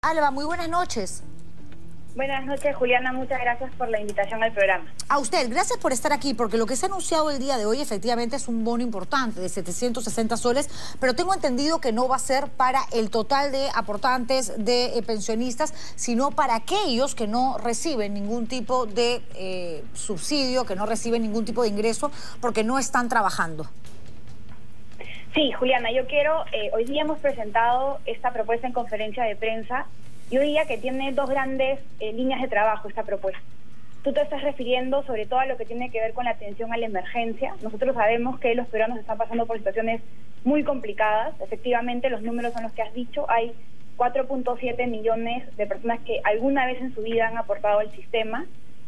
Alba, muy buenas noches. Buenas noches, Juliana. Muchas gracias por la invitación al programa. A usted, gracias por estar aquí, porque lo que se ha anunciado el día de hoy efectivamente es un bono importante de 760 soles, pero tengo entendido que no va a ser para el total de aportantes de pensionistas, sino para aquellos que no reciben ningún tipo de subsidio, que no reciben ningún tipo de ingreso, porque no están trabajando. Sí, Juliana, hoy día hemos presentado esta propuesta en conferencia de prensa y hoy día que tiene dos grandes líneas de trabajo esta propuesta. Tú te estás refiriendo sobre todo a lo que tiene que ver con la atención a la emergencia. Nosotros sabemos que los peruanos están pasando por situaciones muy complicadas. Efectivamente, los números son los que has dicho. Hay 4.7 millones de personas que alguna vez en su vida han aportado al sistema.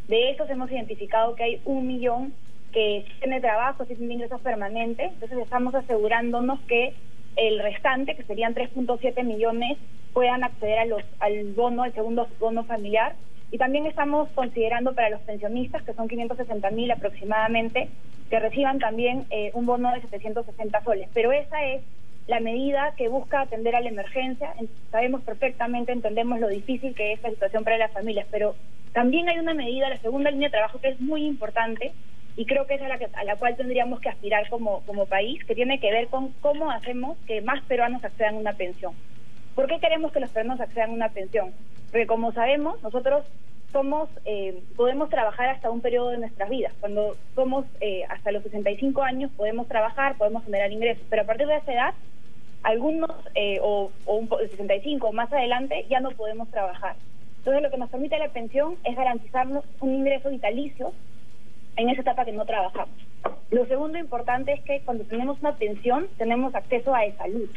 De esos hemos identificado que hay 1 millón que tiene trabajo, sí tiene ingresos permanentes. Entonces estamos asegurándonos que el restante, que serían 3.7 millones, puedan acceder al bono, al segundo bono familiar. Y también estamos considerando para los pensionistas, que son 560.000 aproximadamente, que reciban también un bono de 760 soles. Pero esa es la medida que busca atender a la emergencia. Sabemos perfectamente, entendemos lo difícil que es la situación para las familias, pero también hay una medida, la segunda línea de trabajo, que es muy importante, y creo que es a la cual tendríamos que aspirar como país, que tiene que ver con cómo hacemos que más peruanos accedan a una pensión. ¿Por qué queremos que los peruanos accedan a una pensión? Porque como sabemos, nosotros podemos trabajar hasta un periodo de nuestras vidas. Cuando somos hasta los 65 años podemos trabajar, podemos generar ingresos, pero a partir de esa edad, algunos de 65 o más adelante ya no podemos trabajar. Entonces lo que nos permite la pensión es garantizarnos un ingreso vitalicio en esa etapa que no trabajamos. Lo segundo importante es que cuando tenemos una pensión tenemos acceso a salud.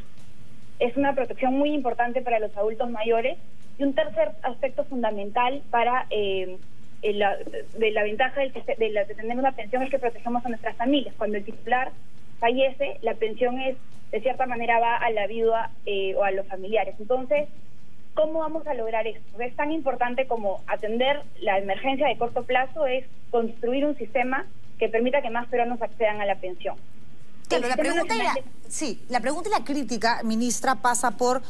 Es una protección muy importante para los adultos mayores. Y un tercer aspecto fundamental para la ventaja de tener una pensión es que protegemos a nuestras familias. Cuando el titular fallece, la pensión de cierta manera va a la viuda o a los familiares. Entonces, ¿cómo vamos a lograr esto? Es tan importante como atender la emergencia de corto plazo, es construir un sistema que permita que más peruanos accedan a la pensión. Claro, la pregunta y la crítica, ministra, pasa por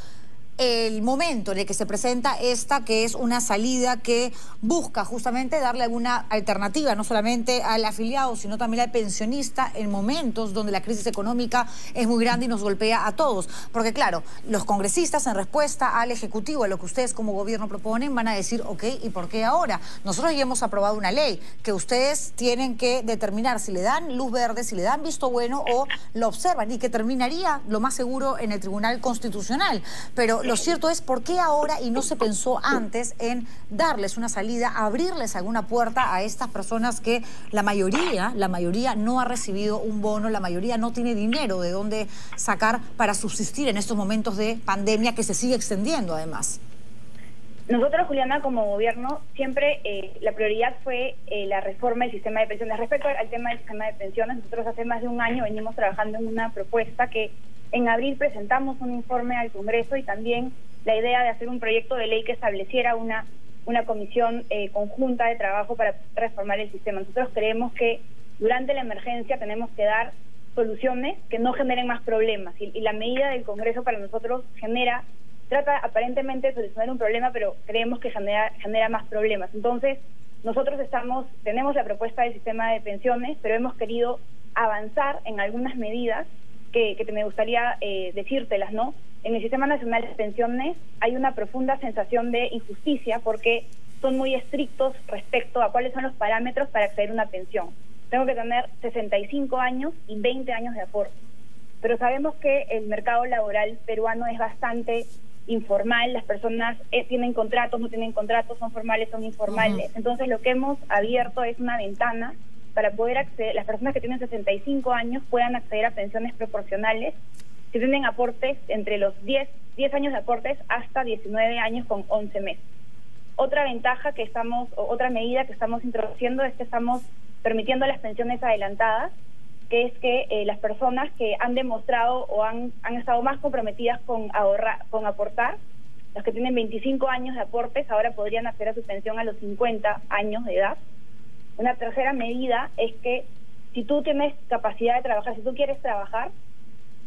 el momento en el que se presenta esta, que es una salida que busca justamente darle alguna alternativa, no solamente al afiliado, sino también al pensionista, en momentos donde la crisis económica es muy grande y nos golpea a todos. Porque claro, los congresistas en respuesta al Ejecutivo, a lo que ustedes como gobierno proponen, van a decir, ok, ¿y por qué ahora? Nosotros ya hemos aprobado una ley que ustedes tienen que determinar si le dan luz verde, si le dan visto bueno o lo observan, y que terminaría lo más seguro en el Tribunal Constitucional. Pero lo cierto es, ¿por qué ahora y no se pensó antes en darles una salida, abrirles alguna puerta a estas personas que la mayoría no ha recibido un bono, la mayoría no tiene dinero de dónde sacar para subsistir en estos momentos de pandemia que se sigue extendiendo además? Nosotros, Juliana, como gobierno, siempre la prioridad fue la reforma del sistema de pensiones. Respecto al tema del sistema de pensiones, nosotros hace más de un año venimos trabajando en una propuesta que en abril presentamos un informe al Congreso, y también la idea de hacer un proyecto de ley que estableciera una comisión conjunta de trabajo para reformar el sistema. Nosotros creemos que durante la emergencia tenemos que dar soluciones que no generen más problemas, y la medida del Congreso para nosotros trata aparentemente de solucionar un problema, pero creemos que genera más problemas. Entonces, nosotros tenemos la propuesta del sistema de pensiones, pero hemos querido avanzar en algunas medidas que me gustaría decírtelas, ¿no? En el Sistema Nacional de Pensiones hay una profunda sensación de injusticia porque son muy estrictos respecto a cuáles son los parámetros para acceder a una pensión. Tengo que tener 65 años y 20 años de aporte. Pero sabemos que el mercado laboral peruano es bastante informal, las personas tienen contratos, no tienen contratos, son formales, son informales. Entonces lo que hemos abierto es una ventana para poder acceder, las personas que tienen 65 años puedan acceder a pensiones proporcionales si tienen aportes entre los 10 años de aportes hasta 19 años con 11 meses. Otra medida que estamos introduciendo es que estamos permitiendo las pensiones adelantadas, que es que las personas que han demostrado o han estado más comprometidas con aportar, los que tienen 25 años de aportes, ahora podrían acceder a su pensión a los 50 años de edad. Una tercera medida es que si tú tienes capacidad de trabajar, si tú quieres trabajar,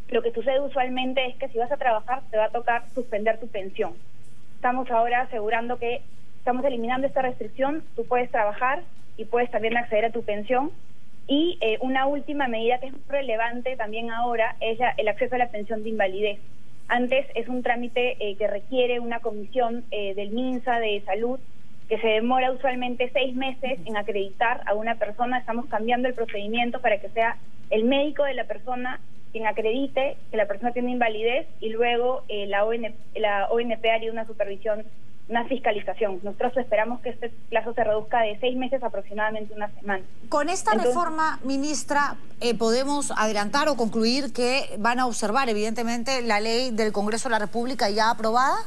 lo que sucede usualmente es que si vas a trabajar te va a tocar suspender tu pensión. estamos ahora asegurando que estamos eliminando esta restricción, tú puedes trabajar y puedes también acceder a tu pensión. Y una última medida que es relevante también ahora es el acceso a la pensión de invalidez. Antes es un trámite que requiere una comisión del MINSA de salud que se demora usualmente 6 meses en acreditar a una persona. Estamos cambiando el procedimiento para que sea el médico de la persona quien acredite que la persona tiene invalidez y luego la ONP haría una supervisión, una fiscalización. Nosotros esperamos que este plazo se reduzca de 6 meses aproximadamente una semana. Con esta reforma, ministra, podemos adelantar o concluir que van a observar evidentemente la ley del Congreso de la República ya aprobada.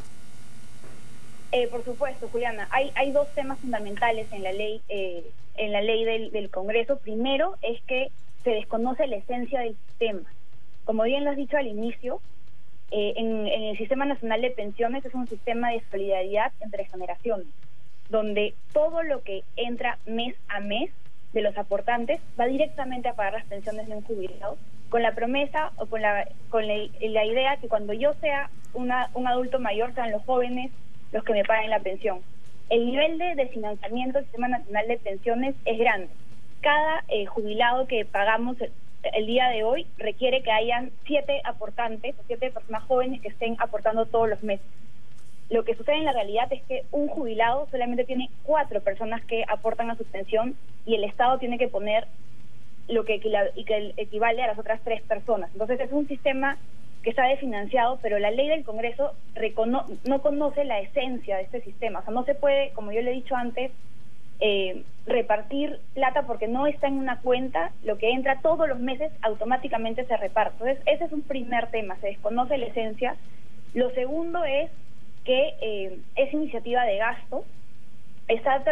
Por supuesto, Juliana. Hay 2 temas fundamentales en la ley del Congreso. Primero es que se desconoce la esencia del sistema. Como bien lo has dicho al inicio, en el Sistema Nacional de Pensiones es un sistema de solidaridad entre generaciones, donde todo lo que entra mes a mes de los aportantes va directamente a pagar las pensiones de un jubilado, con la promesa o con la idea que cuando yo sea un adulto mayor sean los jóvenes los que me paguen la pensión. El nivel de financiamiento del Sistema Nacional de Pensiones es grande. Cada jubilado que pagamos el día de hoy requiere que hayan 7 aportantes o 7 personas jóvenes que estén aportando todos los meses. Lo que sucede en la realidad es que un jubilado solamente tiene 4 personas que aportan a su pensión y el Estado tiene que poner lo que equivale a las otras 3 personas. Entonces es un sistema que está desfinanciado, pero la ley del Congreso no conoce la esencia de este sistema. O sea, no se puede, como yo le he dicho antes, repartir plata porque no está en una cuenta, lo que entra todos los meses automáticamente se reparte. Entonces ese es un primer tema, se desconoce la esencia. Lo segundo es que esa iniciativa de gasto está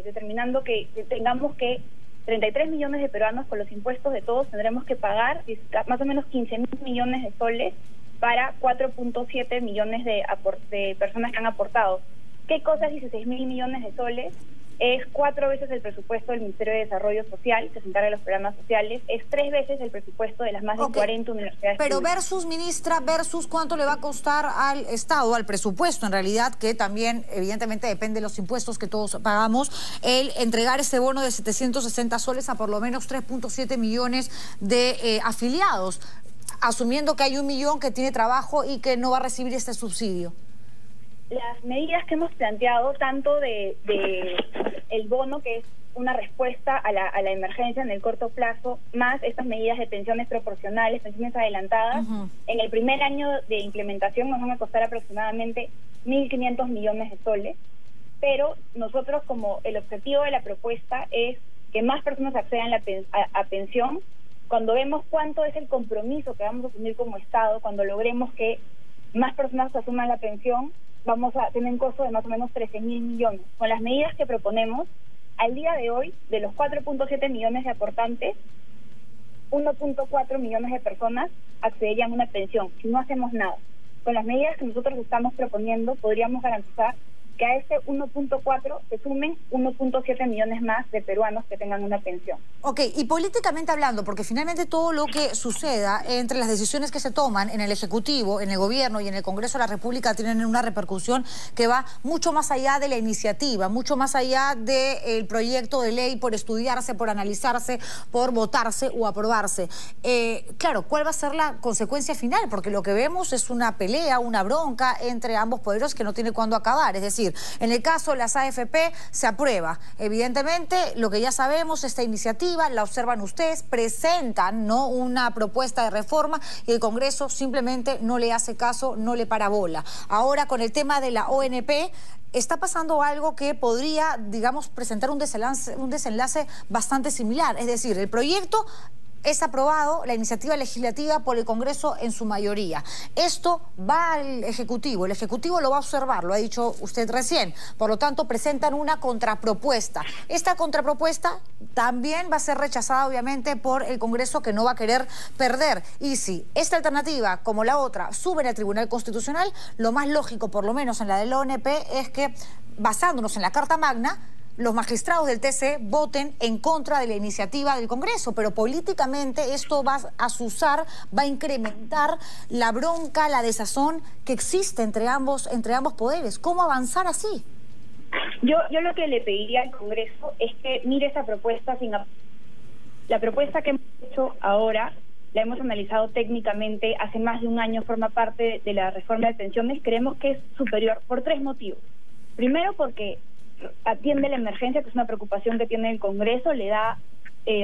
determinando que tengamos que 33 millones de peruanos con los impuestos de todos tendremos que pagar más o menos 15.000 millones de soles para 4.7 millones de personas que han aportado. ¿Qué cosa es 16.000 millones de soles? Es 4 veces el presupuesto del Ministerio de Desarrollo Social, que se encarga de los programas sociales, es 3 veces el presupuesto de las más de 40 universidades. Pero públicas. versus, ministra, versus cuánto le va a costar al Estado, al presupuesto, en realidad, que también evidentemente depende de los impuestos que todos pagamos, el entregar este bono de 760 soles a por lo menos 3.7 millones de afiliados, asumiendo que hay 1 millón que tiene trabajo y que no va a recibir este subsidio. Las medidas que hemos planteado, tanto de el bono, que es una respuesta a la emergencia en el corto plazo, más estas medidas de pensiones proporcionales, pensiones adelantadas, en el primer año de implementación nos van a costar aproximadamente 1.500 millones de soles, pero nosotros, como el objetivo de la propuesta es que más personas accedan a pensión. Cuando vemos cuánto es el compromiso que vamos a asumir como Estado, cuando logremos que más personas asuman la pensión, vamos a tener un costo de más o menos 13.000 millones. Con las medidas que proponemos, al día de hoy, de los 4.7 millones de aportantes, 1.4 millones de personas accederían a una pensión, si no hacemos nada. Con las medidas que nosotros estamos proponiendo, podríamos garantizar que a este 1.4 se sumen 1.7 millones más de peruanos que tengan una pensión. Ok, y políticamente hablando, porque finalmente todo lo que suceda entre las decisiones que se toman en el Ejecutivo, en el Gobierno y en el Congreso de la República tienen una repercusión que va mucho más allá de la iniciativa, mucho más allá del proyecto de ley por estudiarse, por analizarse, por votarse o aprobarse. Claro, ¿cuál va a ser la consecuencia final? Porque lo que vemos es una pelea, una bronca entre ambos poderes que no tiene cuándo acabar. Es decir, en el caso de las AFP se aprueba. Evidentemente, lo que ya sabemos, esta iniciativa la observan ustedes, presentan, ¿no?, una propuesta de reforma y el Congreso simplemente no le hace caso, no le para bola. Ahora, con el tema de la ONP, está pasando algo que podría, digamos, presentar un desenlace bastante similar. Es decir, el proyecto es aprobado, la iniciativa legislativa, por el Congreso en su mayoría. Esto va al Ejecutivo, el Ejecutivo lo va a observar, lo ha dicho usted recién. Por lo tanto, presentan una contrapropuesta. Esta contrapropuesta también va a ser rechazada, obviamente, por el Congreso, que no va a querer perder. Y si esta alternativa, como la otra, suben al Tribunal Constitucional, lo más lógico, por lo menos en la de la ONP, es que, basándonos en la Carta Magna, los magistrados del TC voten en contra de la iniciativa del Congreso, pero políticamente esto va a azuzar, va a incrementar la bronca, la desazón que existe entre ambos poderes. ¿Cómo avanzar así? Yo lo que le pediría al Congreso es que mire esa propuesta sin... La propuesta que hemos hecho ahora la hemos analizado técnicamente, hace más de un año forma parte de la reforma de pensiones. Creemos que es superior por 3 motivos. Primero, porque atiende la emergencia, que es una preocupación que tiene el Congreso, le da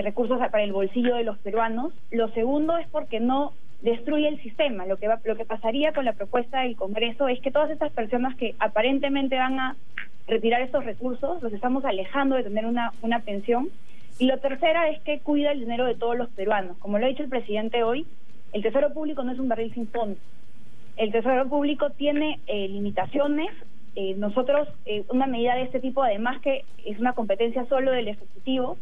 recursos para el bolsillo de los peruanos. Lo segundo es porque no destruye el sistema. Lo que pasaría con la propuesta del Congreso es que todas estas personas que aparentemente van a retirar estos recursos, los estamos alejando de tener una pensión. Y lo tercera es que cuida el dinero de todos los peruanos. Como lo ha dicho el presidente hoy, el Tesoro Público no es un barril sin fondo. El Tesoro Público tiene limitaciones. Nosotros, una medida de este tipo, además que es una competencia solo del Ejecutivo,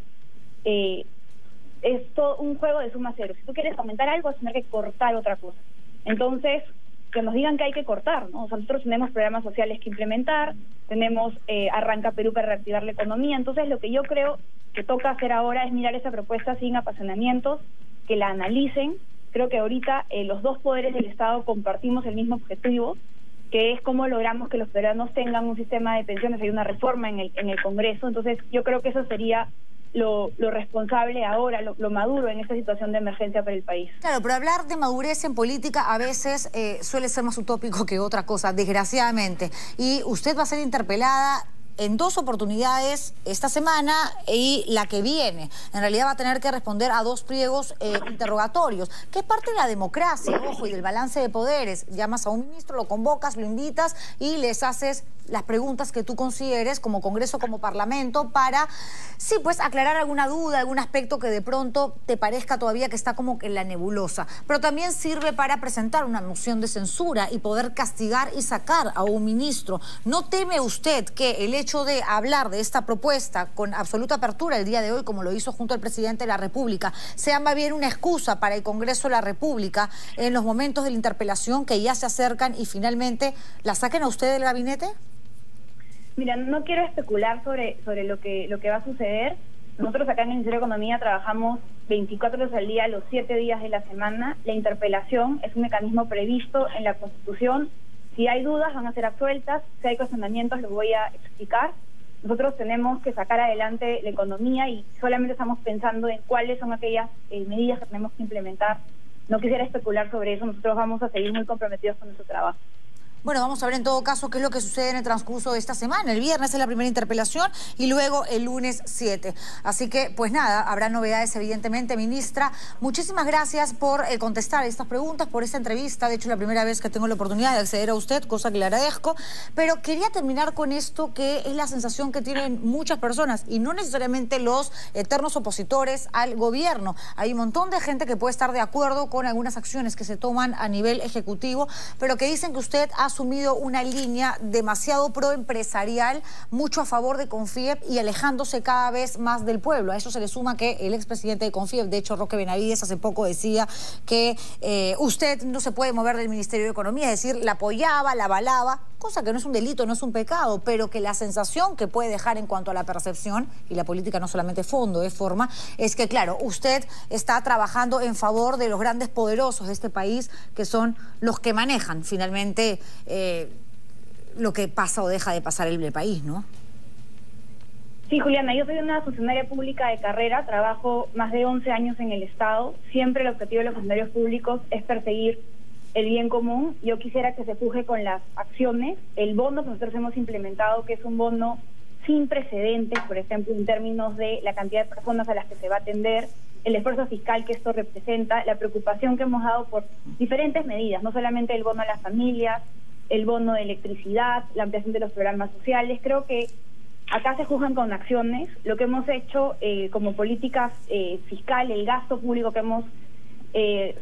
es todo un juego de suma cero. Si tú quieres aumentar algo, vas a tener que cortar otra cosa. Entonces, que nos digan que hay que cortar, ¿no? O sea, nosotros tenemos programas sociales que implementar, tenemos Arranca Perú para reactivar la economía. Entonces, lo que yo creo que toca hacer ahora es mirar esa propuesta sin apasionamientos, que la analicen. Creo que ahorita los dos poderes del Estado compartimos el mismo objetivo, que es cómo logramos que los peruanos tengan un sistema de pensiones. Hay una reforma en el Congreso. Entonces, yo creo que eso sería lo responsable ahora, lo maduro en esta situación de emergencia para el país. Claro, pero hablar de madurez en política a veces suele ser más utópico que otra cosa, desgraciadamente. Y usted va a ser interpelada en 2 oportunidades esta semana y la que viene. En realidad va a tener que responder a 2 pliegos interrogatorios, que es parte de la democracia, ojo, y del balance de poderes. Llamas a un ministro, lo convocas, lo invitas y les haces las preguntas que tú consideres como Congreso, como Parlamento, para, sí, pues aclarar alguna duda, algún aspecto que de pronto te parezca todavía que está como que en la nebulosa. Pero también sirve para presentar una moción de censura y poder castigar y sacar a un ministro. ¿No teme usted que el hecho de hablar de esta propuesta con absoluta apertura el día de hoy, como lo hizo junto al presidente de la República, sea más bien una excusa para el Congreso de la República en los momentos de la interpelación que ya se acercan y finalmente la saquen a usted del gabinete? Mira, no quiero especular sobre lo que va a suceder. Nosotros acá en el Ministerio de Economía trabajamos 24 horas al día, los 7 días de la semana. La interpelación es un mecanismo previsto en la Constitución. Si hay dudas, van a ser absueltas. Si hay cuestionamientos, los voy a explicar. Nosotros tenemos que sacar adelante la economía y solamente estamos pensando en cuáles son aquellas medidas que tenemos que implementar. No quisiera especular sobre eso. Nosotros vamos a seguir muy comprometidos con nuestro trabajo. Bueno, vamos a ver en todo caso qué es lo que sucede en el transcurso de esta semana. El viernes es la primera interpelación y luego el lunes 7. Así que, pues nada, habrá novedades evidentemente. Ministra, muchísimas gracias por contestar estas preguntas, por esta entrevista. De hecho, es la primera vez que tengo la oportunidad de acceder a usted, cosa que le agradezco. Pero quería terminar con esto, que es la sensación que tienen muchas personas, y no necesariamente los eternos opositores al gobierno. Hay un montón de gente que puede estar de acuerdo con algunas acciones que se toman a nivel ejecutivo, pero que dicen que usted ha asumido una línea demasiado proempresarial, mucho a favor de Confiep y alejándose cada vez más del pueblo. A eso se le suma que el expresidente de Confiep, de hecho Roque Benavides, hace poco decía que usted no se puede mover del Ministerio de Economía, es decir, la apoyaba, la avalaba, cosa que no es un delito, no es un pecado, pero que la sensación que puede dejar en cuanto a la percepción, y la política no solamente fondo, es forma, es que, claro, usted está trabajando en favor de los grandes poderosos de este país, que son los que manejan finalmente lo que pasa o deja de pasar en el país, ¿no? Sí, Juliana, yo soy una funcionaria pública de carrera, trabajo más de 11 años en el Estado. Siempre el objetivo de los funcionarios públicos es perseguir el bien común. Yo quisiera que se puje con las acciones. El bono que nosotros hemos implementado, que es un bono sin precedentes, por ejemplo, en términos de la cantidad de personas a las que se va a atender, el esfuerzo fiscal que esto representa, la preocupación que hemos dado por diferentes medidas, no solamente el bono a las familias, el bono de electricidad, la ampliación de los programas sociales. Creo que acá se juzgan con acciones. Lo que hemos hecho como políticas fiscal, el gasto público que hemos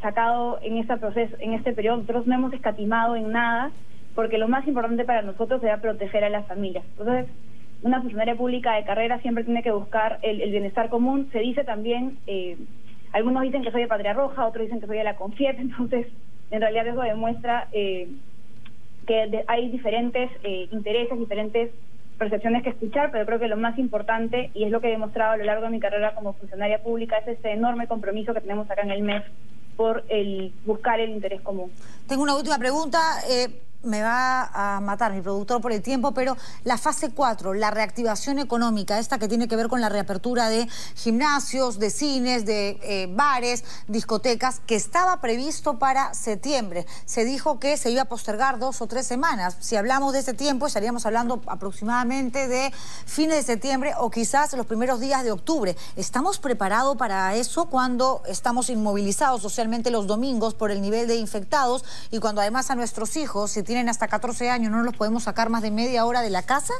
sacado en este proceso, en este periodo, nosotros no hemos escatimado en nada, porque lo más importante para nosotros era proteger a las familias. Entonces, una funcionaria pública de carrera siempre tiene que buscar el bienestar común. Se dice también, algunos dicen que soy de Patria Roja, otros dicen que soy de la Confiep, entonces en realidad eso demuestra que hay diferentes intereses, diferentes percepciones que escuchar, pero creo que lo más importante, y es lo que he demostrado a lo largo de mi carrera como funcionaria pública, es ese enorme compromiso que tenemos acá en el MEF por buscar el interés común. Tengo una última pregunta. Me va a matar mi productor por el tiempo, pero la fase 4, la reactivación económica, esta que tiene que ver con la reapertura de gimnasios, de cines, de bares, discotecas, que estaba previsto para septiembre. Se dijo que se iba a postergar 2 o 3 semanas. Si hablamos de ese tiempo, estaríamos hablando aproximadamente de fines de septiembre o quizás los primeros días de octubre. ¿Estamos preparados para eso cuando estamos inmovilizados socialmente los domingos por el nivel de infectados y cuando además a nuestros hijos, si tienen hasta 14 años, no los podemos sacar más de media hora de la casa?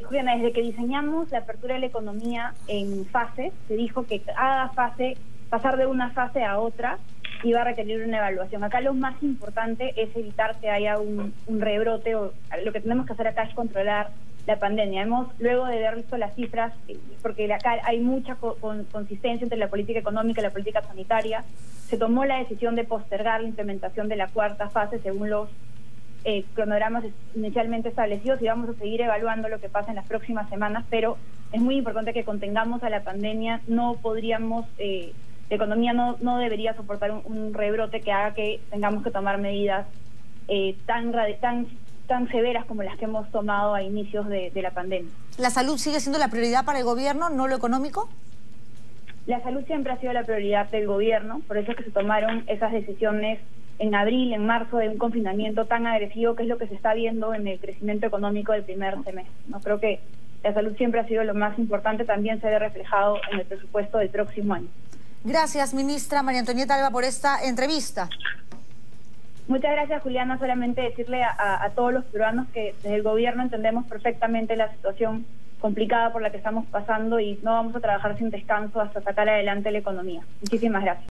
Juliana, desde que diseñamos la apertura de la economía en fases, se dijo que cada fase, pasar de una fase a otra, iba a requerir una evaluación. Acá lo más importante es evitar que haya un rebrote, o lo que tenemos que hacer acá es controlar la pandemia. Luego de haber visto las cifras, porque acá hay mucha consistencia entre la política económica y la política sanitaria, se tomó la decisión de postergar la implementación de la 4ª fase según los cronogramas inicialmente establecidos, y vamos a seguir evaluando lo que pasa en las próximas semanas, pero es muy importante que contengamos a la pandemia. No podríamos, la economía no debería soportar un rebrote que haga que tengamos que tomar medidas tan severas como las que hemos tomado a inicios de la pandemia. ¿La salud sigue siendo la prioridad para el gobierno, no lo económico? La salud siempre ha sido la prioridad del gobierno, por eso es que se tomaron esas decisiones en abril, en marzo, de un confinamiento tan agresivo, que es lo que se está viendo en el crecimiento económico del primer semestre. No creo que la salud siempre ha sido lo más importante, también se ve reflejado en el presupuesto del próximo año. Gracias, ministra María Antonieta Alba, por esta entrevista. Muchas gracias, Juliana. Solamente decirle a todos los peruanos que desde el gobierno entendemos perfectamente la situación complicada por la que estamos pasando y no vamos a trabajar sin descanso hasta sacar adelante la economía. Muchísimas gracias.